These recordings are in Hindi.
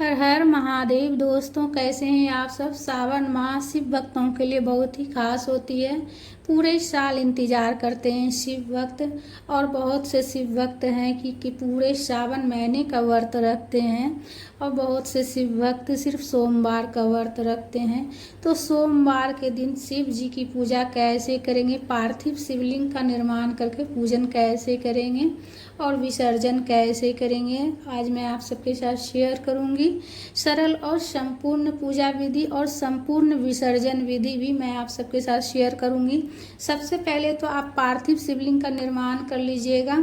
हर हर महादेव। दोस्तों, कैसे हैं आप सब। सावन माह शिव भक्तों के लिए बहुत ही खास होती है। पूरे साल इंतजार करते हैं शिव भक्त। और बहुत से शिव भक्त हैं कि पूरे सावन महीने का व्रत रखते हैं। और बहुत से शिव भक्त सिर्फ सोमवार का व्रत रखते हैं। तो सोमवार के दिन शिव जी की पूजा कैसे करेंगे, पार्थिव शिवलिंग का निर्माण करके पूजन कैसे करेंगे और विसर्जन कैसे करेंगे, आज मैं आप सबके साथ शेयर करूंगी। सरल और संपूर्ण पूजा विधि और संपूर्ण विसर्जन विधि भी मैं आप सबके साथ शेयर करूंगी। सबसे पहले तो आप पार्थिव शिवलिंग का निर्माण कर लीजिएगा।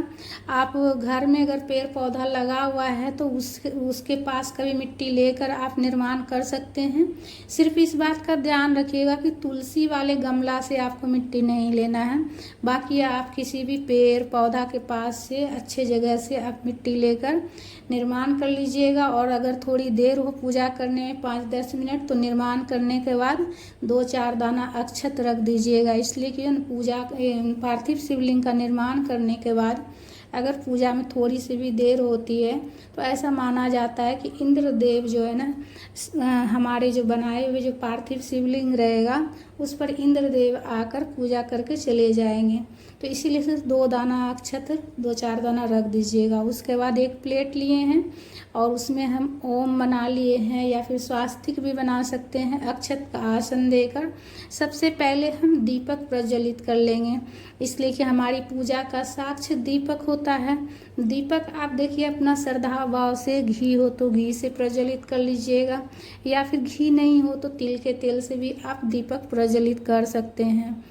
आप घर में अगर पेड़ पौधा लगा हुआ है तो उसके पास कभी मिट्टी लेकर आप निर्माण कर सकते हैं। सिर्फ इस बात का ध्यान रखिएगा कि तुलसी वाले गमला से आपको मिट्टी नहीं लेना है। बाकी आप किसी भी पेड़ पौधा के पास से अच्छे जगह से आप मिट्टी लेकर निर्माण कर लीजिएगा। और अगर थोड़ी देर हो पूजा करने में 5-10 मिनट, तो निर्माण करने के बाद 2-4 दाना अक्षत रख दीजिएगा। इसलिए कि पूजा पार्थिव शिवलिंग का निर्माण करने के बाद अगर पूजा में थोड़ी सी भी देर होती है तो ऐसा माना जाता है कि इंद्रदेव जो है ना, हमारे जो बनाए हुए जो पार्थिव शिवलिंग रहेगा उस पर इंद्रदेव आकर पूजा करके चले जाएंगे। तो इसीलिए से 2 दाना अक्षत 2-4 दाना रख दीजिएगा। उसके बाद एक प्लेट लिए हैं और उसमें हम ओम बना लिए हैं या फिर स्वास्तिक भी बना सकते हैं अक्षत का आसन देकर। सबसे पहले हम दीपक प्रज्वलित कर लेंगे, इसलिए कि हमारी पूजा का साक्ष्य दीपक होता है। दीपक आप देखिए अपना श्रद्धा भाव से, घी हो तो घी से प्रज्वलित कर लीजिएगा या फिर घी नहीं हो तो तिल के तेल से भी आप दीपक प्रज्वलित कर सकते हैं।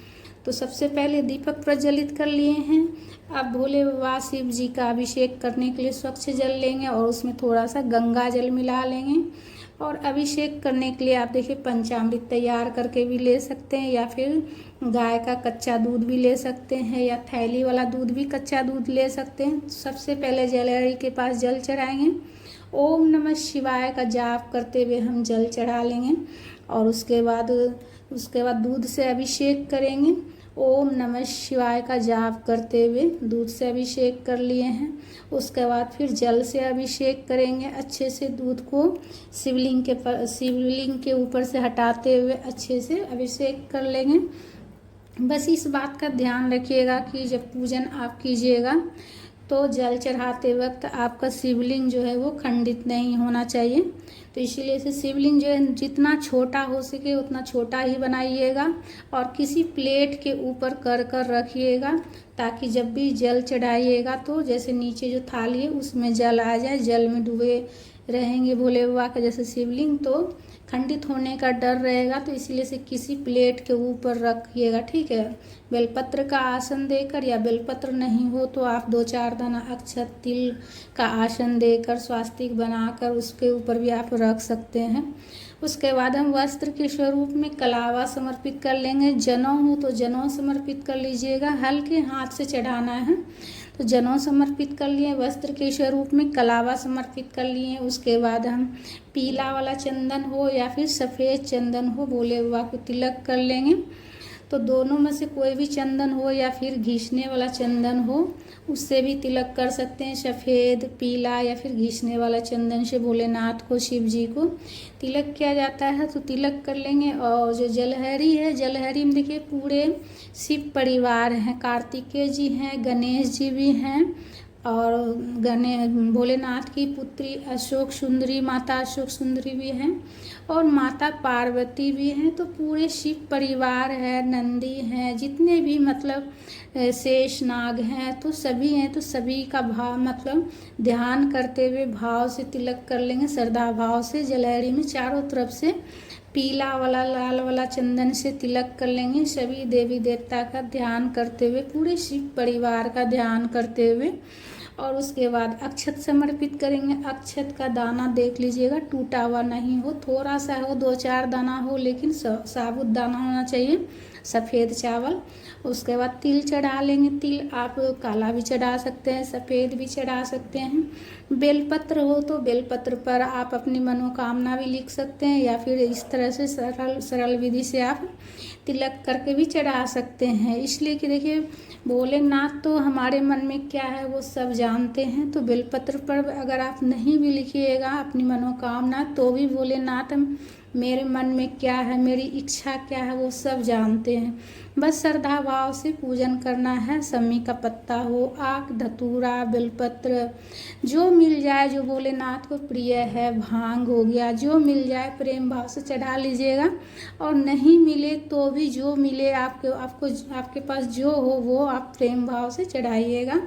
तो सबसे पहले दीपक प्रज्वलित कर लिए हैं। अब भोले बाबा शिव जी का अभिषेक करने के लिए स्वच्छ जल लेंगे और उसमें थोड़ा सा गंगा जल मिला लेंगे। और अभिषेक करने के लिए आप देखिए पंचामृत तैयार करके भी ले सकते हैं या फिर गाय का कच्चा दूध भी ले सकते हैं या थैली वाला दूध भी, कच्चा दूध ले सकते हैं। सबसे पहले जलहरी के पास जल चढ़ाएंगे। ओम नमः शिवाय का जाप करते हुए हम जल चढ़ा लेंगे और उसके बाद दूध से अभिषेक करेंगे। ओम नमः शिवाय का जाप करते हुए दूध से अभिषेक कर लिए हैं। उसके बाद फिर जल से अभिषेक करेंगे। अच्छे से दूध को शिवलिंग के ऊपर से हटाते हुए अच्छे से अभिषेक कर लेंगे। बस इस बात का ध्यान रखिएगा कि जब पूजन आप कीजिएगा तो जल चढ़ाते वक्त आपका शिवलिंग जो है वो खंडित नहीं होना चाहिए। तो इसीलिए से शिवलिंग जो है जितना छोटा हो सके उतना छोटा ही बनाइएगा और किसी प्लेट के ऊपर कर रखिएगा, ताकि जब भी जल चढ़ाइएगा तो जैसे नीचे जो थाली है उसमें जल आ जाए। जल में डूबे रहेंगे भोले बाबा का जैसे शिवलिंग तो खंडित होने का डर रहेगा। तो इसीलिए से किसी प्लेट के ऊपर रखिएगा, ठीक है। बेलपत्र का आसन देकर, या बेलपत्र नहीं हो तो आप 2-4 दाना अक्षत तिल का आसन देकर स्वास्तिक बनाकर उसके ऊपर भी आप रख सकते हैं। उसके बाद हम वस्त्र के स्वरूप में कलावा समर्पित कर लेंगे। जनौ हो तो जनौ समर्पित कर लीजिएगा, हल्के हाथ से चढ़ाना है। तो जनौ समर्पित कर लिए, वस्त्र के स्वरूप में कलावा समर्पित कर लिए। उसके बाद हम पीला वाला चंदन हो या फिर सफ़ेद चंदन हो, भोले बाबा को तिलक कर लेंगे। तो दोनों में से कोई भी चंदन हो या फिर घिसने वाला चंदन हो उससे भी तिलक कर सकते हैं। सफ़ेद, पीला या फिर घिसने वाला चंदन से भोलेनाथ को, शिव जी को तिलक किया जाता है, तो तिलक कर लेंगे। और जो जलहरी है, जलहरी में देखिए पूरे शिव परिवार हैं, कार्तिकेय जी हैं, गणेश जी भी हैं और भोलेनाथ की पुत्री अशोक सुंदरी, माता अशोक सुंदरी भी हैं और माता पार्वती भी हैं। तो पूरे शिव परिवार है, नंदी हैं, जितने भी मतलब शेष नाग हैं तो सभी हैं। तो सभी का भाव मतलब ध्यान करते हुए भाव से तिलक कर लेंगे, श्रद्धा भाव से। जलहरी में चारों तरफ से पीला वाला, लाल वाला चंदन से तिलक कर लेंगे। सभी देवी देवता का ध्यान करते हुए, पूरे शिव परिवार का ध्यान करते हुए। और उसके बाद अक्षत समर्पित करेंगे। अक्षत का दाना देख लीजिएगा टूटा हुआ नहीं हो, थोड़ा सा हो, 2-4 दाना हो, लेकिन साबुत दाना होना चाहिए, सफ़ेद चावल। उसके बाद तिल चढ़ा लेंगे। तिल आप काला भी चढ़ा सकते हैं, सफ़ेद भी चढ़ा सकते हैं। बेलपत्र हो तो बेलपत्र पर आप अपनी मनोकामना भी लिख सकते हैं या फिर इस तरह से सरल विधि से आप तिलक करके भी चढ़ा सकते हैं। इसलिए कि देखिए भोलेनाथ तो हमारे मन में क्या है वो सब जानते हैं। तो बेलपत्र पर अगर आप नहीं भी लिखिएगा अपनी मनोकामना, तो भी भोलेनाथ मेरे मन में क्या है, मेरी इच्छा क्या है, वो सब जानते हैं। बस श्रद्धा भाव से पूजन करना है। समी का पत्ता हो, आक, धतूरा, बेलपत्र, जो मिल जाए, जो भोलेनाथ को प्रिय है, भांग हो गया, जो मिल जाए प्रेम भाव से चढ़ा लीजिएगा। और नहीं मिले तो भी जो मिले आपके पास जो हो वो आप प्रेम भाव से चढ़ाइएगा।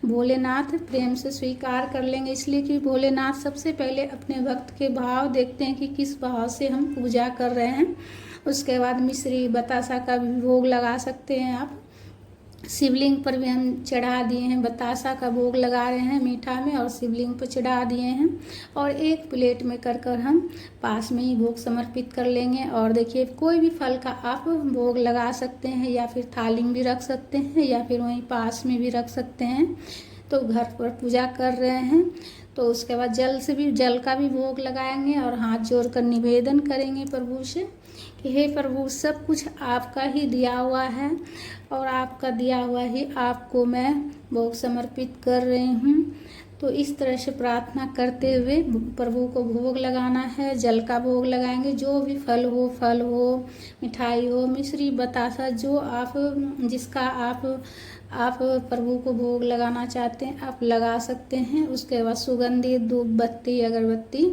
भोलेनाथ प्रेम से स्वीकार कर लेंगे, इसलिए कि भोलेनाथ सबसे पहले अपने भक्त के भाव देखते हैं कि किस भाव से हम पूजा कर रहे हैं। उसके बाद मिश्री बतासा का भी भोग लगा सकते हैं आप। शिवलिंग पर भी हम चढ़ा दिए हैं, बतासा का भोग लगा रहे हैं मीठा में और शिवलिंग पर चढ़ा दिए हैं। और एक प्लेट में कर हम पास में ही भोग समर्पित कर लेंगे। और देखिए कोई भी फल का आप भोग लगा सकते हैं, या फिर थाली में भी रख सकते हैं, या फिर वहीं पास में भी रख सकते हैं। तो घर पर पूजा कर रहे हैं तो उसके बाद जल का भी भोग लगाएंगे और हाथ जोड़कर निवेदन करेंगे प्रभु से कि हे प्रभु, सब कुछ आपका ही दिया हुआ है और आपका दिया हुआ ही आपको मैं भोग समर्पित कर रही हूँ। तो इस तरह से प्रार्थना करते हुए प्रभु को भोग लगाना है। जल का भोग लगाएंगे, जो भी फल हो, मिठाई हो, मिश्री, बतासा, जो जिसका आप प्रभु को भोग लगाना चाहते हैं आप लगा सकते हैं। उसके बाद सुगंधित धूप बत्ती अगरबत्ती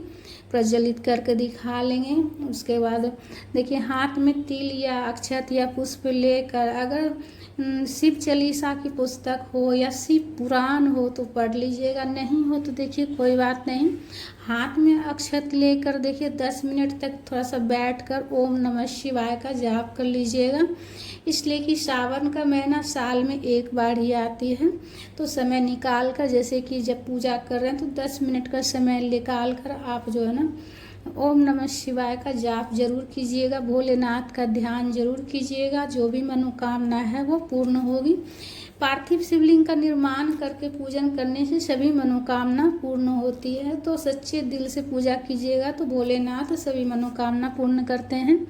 प्रज्वलित करके दिखा लेंगे। उसके बाद देखिए हाथ में तिल या अक्षत या पुष्प लेकर, अगर शिव चालीसा की पुस्तक हो या शिव पुराण हो तो पढ़ लीजिएगा, नहीं हो तो देखिए कोई बात नहीं, हाथ में अक्षत लेकर देखिए 10 मिनट तक थोड़ा सा बैठकर ओम नमः शिवाय का जाप कर लीजिएगा। इसलिए कि सावन का महीना साल में एक बार ही आती है, तो समय निकाल कर, जैसे कि जब पूजा कर रहे हैं तो 10 मिनट का समय निकाल कर आप जो है ना ओम नमः शिवाय का जाप जरूर कीजिएगा, भोलेनाथ का ध्यान जरूर कीजिएगा। जो भी मनोकामना है वो पूर्ण होगी। पार्थिव शिवलिंग का निर्माण करके पूजन करने से सभी मनोकामना पूर्ण होती है। तो सच्चे दिल से पूजा कीजिएगा तो भोलेनाथ सभी मनोकामना पूर्ण करते हैं।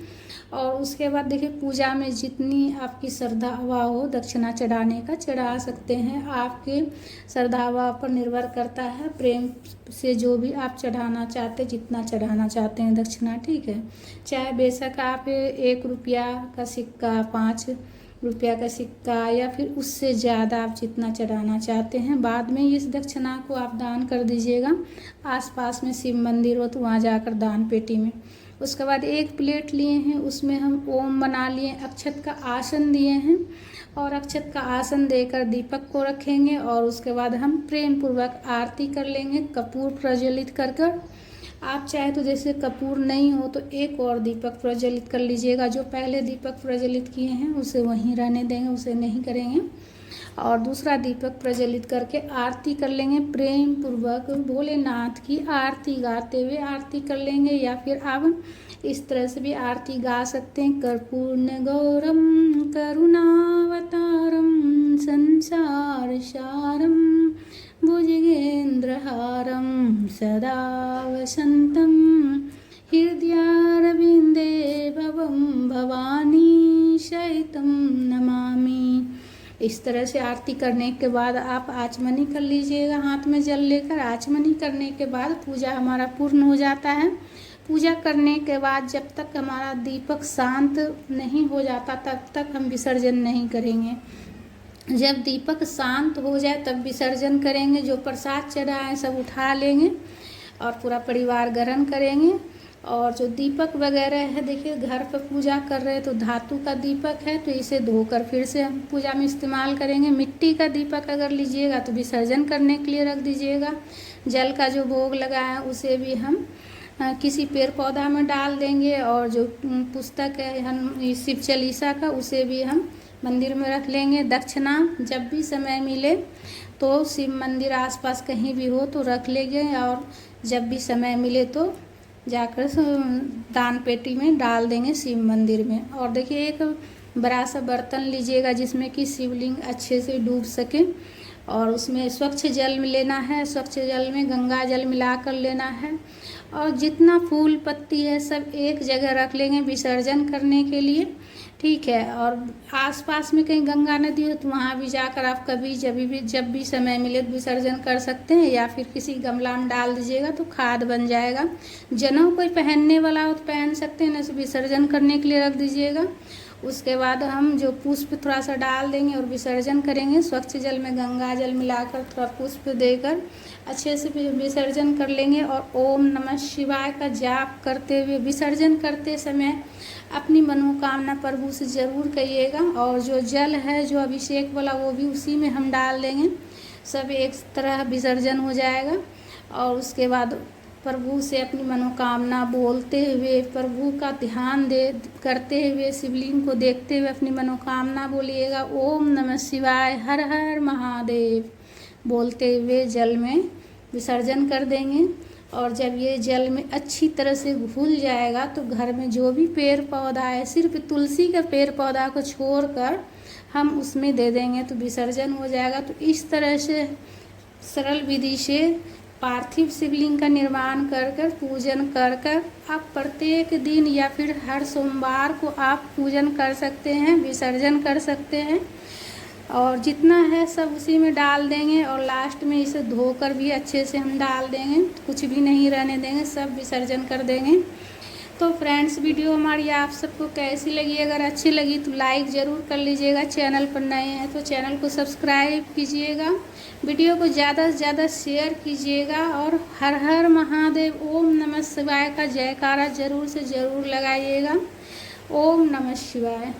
और उसके बाद देखिए पूजा में जितनी आपकी श्रद्धा भाव हो दक्षिणा चढ़ाने का चढ़ा सकते हैं। आपके श्रद्धा भाव पर निर्भर करता है, प्रेम से जो भी आप चढ़ाना चाहते, जितना चढ़ाना चाहते हैं दक्षिणा, ठीक है। चाहे बेशक आप 1 रुपया का सिक्का, 5 रुपया का सिक्का या फिर उससे ज़्यादा आप जितना चढ़ाना चाहते हैं, बाद में इस दक्षिणा को आप दान कर दीजिएगा। आसपास में शिव मंदिर हो तो वहाँ जाकर दान पेटी में। उसके बाद 1 प्लेट लिए हैं, उसमें हम ओम बना लिए, अक्षत का आसन दिए हैं और अक्षत का आसन देकर दीपक को रखेंगे। और उसके बाद हम प्रेम पूर्वक आरती कर लेंगे कपूर प्रज्वलित कर। आप चाहे तो जैसे कपूर नहीं हो तो एक और दीपक प्रज्वलित कर लीजिएगा, जो पहले दीपक प्रज्वलित किए हैं उसे वहीं रहने देंगे, उसे नहीं करेंगे। और दूसरा दीपक प्रज्वलित करके आरती कर लेंगे प्रेम पूर्वक, भोलेनाथ की आरती गाते हुए आरती कर लेंगे। या फिर आप इस तरह से भी आरती गा सकते हैं, कर्पूर्ण गौरम करुणावतारम संसार सारम भुजगेंद्रहारम सदा वसंतम हृदयारविंदे भवम भवानी सहितम नमामि। इस तरह से आरती करने के बाद आप आचमनी कर लीजिएगा, हाथ में जल लेकर। आचमनी करने के बाद पूजा हमारा पूर्ण हो जाता है। पूजा करने के बाद जब तक हमारा दीपक शांत नहीं हो जाता तब तक हम विसर्जन नहीं करेंगे। जब दीपक शांत हो जाए तब विसर्जन करेंगे। जो प्रसाद चढ़ा है सब उठा लेंगे और पूरा परिवार ग्रहण करेंगे। और जो दीपक वगैरह है, देखिए घर पर पूजा कर रहे हैं तो धातु का दीपक है तो इसे धोकर फिर से हम पूजा में इस्तेमाल करेंगे। मिट्टी का दीपक अगर लीजिएगा तो विसर्जन करने के लिए रख दीजिएगा। जल का जो भोग लगा है उसे भी हम किसी पेड़ पौधा में डाल देंगे। और जो पुस्तक है हम शिव चालीसा का, उसे भी हम मंदिर में रख लेंगे। दक्षिणा जब भी समय मिले तो शिव मंदिर आसपास कहीं भी हो तो रख लेंगे, और जब भी समय मिले तो जाकर दान पेटी में डाल देंगे शिव मंदिर में। और देखिए एक बड़ा सा बर्तन लीजिएगा जिसमें कि शिवलिंग अच्छे से डूब सके, और उसमें स्वच्छ जल लेना है। स्वच्छ जल में गंगा जल मिलाकर लेना है। और जितना फूल पत्ती है सब एक जगह रख लेंगे विसर्जन करने के लिए, ठीक है। और आसपास में कहीं गंगा नदी हो तो वहाँ भी जाकर आप कभी जब भी समय मिले तो विसर्जन कर सकते हैं, या फिर किसी गमला में डाल दीजिएगा तो खाद बन जाएगा। जनेऊ कोई पहनने वाला हो तो पहन सकते हैं, नहीं विसर्जन करने के लिए रख दीजिएगा। उसके बाद हम जो पुष्प थोड़ा सा डाल देंगे और विसर्जन करेंगे। स्वच्छ जल में गंगा जल मिलाकर थोड़ा पुष्प देकर अच्छे से विसर्जन कर लेंगे। और ओम नमः शिवाय का जाप करते हुए विसर्जन करते समय अपनी मनोकामना प्रभु से ज़रूर कहिएगा। और जो जल है जो अभिषेक वाला वो भी उसी में हम डाल देंगे, सब एक तरह विसर्जन हो जाएगा। और उसके बाद प्रभु से अपनी मनोकामना बोलते हुए, प्रभु का ध्यान करते हुए, शिवलिंग को देखते हुए अपनी मनोकामना बोलिएगा। ओम नमः शिवाय, हर हर महादेव बोलते हुए जल में विसर्जन कर देंगे। और जब ये जल में अच्छी तरह से घुल जाएगा तो घर में जो भी पेड़ पौधा है, सिर्फ तुलसी का पेड़ पौधा को छोड़कर हम उसमें दे देंगे तो विसर्जन हो जाएगा। तो इस तरह से सरल विधि से पार्थिव शिवलिंग का निर्माण कर पूजन कर आप प्रत्येक दिन या फिर हर सोमवार को आप पूजन कर सकते हैं, विसर्जन कर सकते हैं। और जितना है सब उसी में डाल देंगे और लास्ट में इसे धोकर भी अच्छे से हम डाल देंगे, कुछ भी नहीं रहने देंगे, सब विसर्जन कर देंगे। तो फ्रेंड्स, वीडियो हमारी आप सबको कैसी लगी? अगर अच्छी लगी तो लाइक ज़रूर कर लीजिएगा। चैनल पर नए हैं तो चैनल को सब्सक्राइब कीजिएगा। वीडियो को ज़्यादा से ज़्यादा शेयर कीजिएगा। और हर हर महादेव, ओम नमः शिवाय का जयकारा ज़रूर से ज़रूर लगाइएगा। ओम नमः शिवाय।